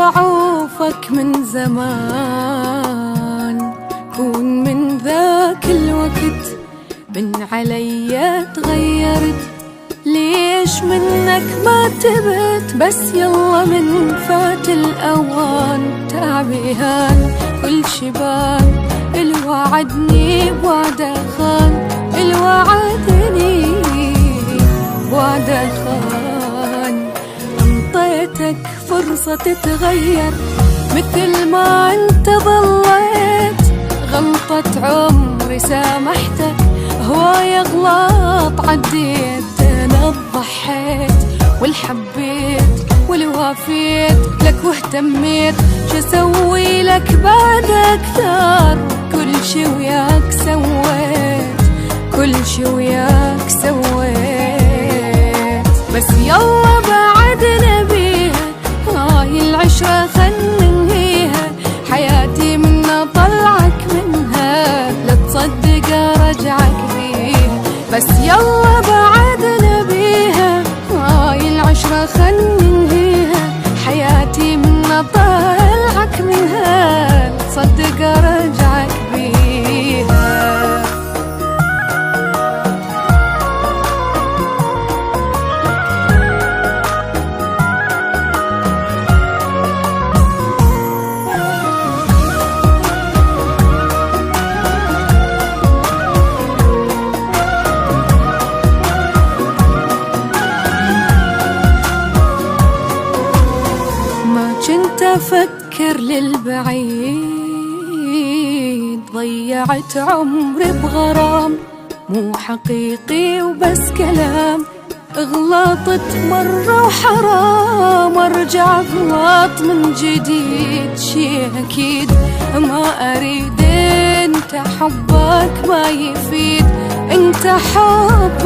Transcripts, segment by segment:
ضعوفك من زمان، كون من ذاك الوقت من علي تغيرت. ليش منك ما تبت؟ بس يلا من فات الأوان. تعبيهان كل شبان الوعدني بوعده خان، الوعدني بوعده خان. انطيتك فرصة تتغير مثل ما انت ظليت. غلطة عمري سامحتك، هواية غلط عديت. انا ضحيت والحبيت والوافيت لك واهتميت. شو اسوي لك بعد اكثر؟ كل شي وياك سويت، كل شي وياك سويت. بس يلا بعد نبيها، هاي العشرة خل ننهيها. حياتي منا طلعك منها، لا تصدق ارجعك بيها. بس يلا بعد نبيها، هاي العشرة خل ننهيها. حياتي منا طلعك منها، لا تصدق ارجعك بيها. كنت أفكر للبعيد، ضيعت عمري بغرام مو حقيقي وبس كلام. غلطت مرة وحرام أرجع أغلط من جديد. شي أكيد ما أريد، انت حبك ما يفيد. انت حبك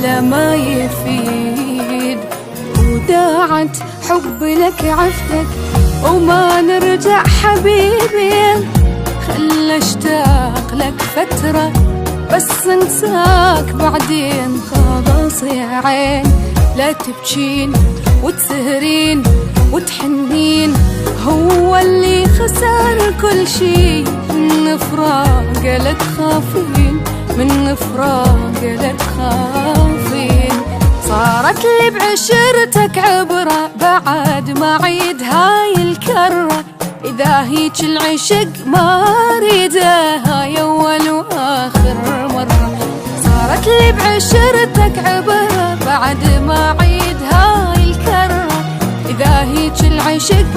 لا ما يفيد. وداعت حبي لك عفتك وما نرجع حبيبي. خل اشتاق لك فترة بس انساك بعدين. خلاص يا عين لا تبكين وتسهرين وتحنين. هو اللي خسر كل شي من فراق لا تخافين، من فراق لا تخافين. صارت لي بعشرتك عبرة بعد ما عيد هاي الكرة. إذا هيج العشق ما أريده، هاي أول وآخر مرة. صارت لي بعشرتك عبرة بعد ما عيد هاي الكرة. إذا هيج العشق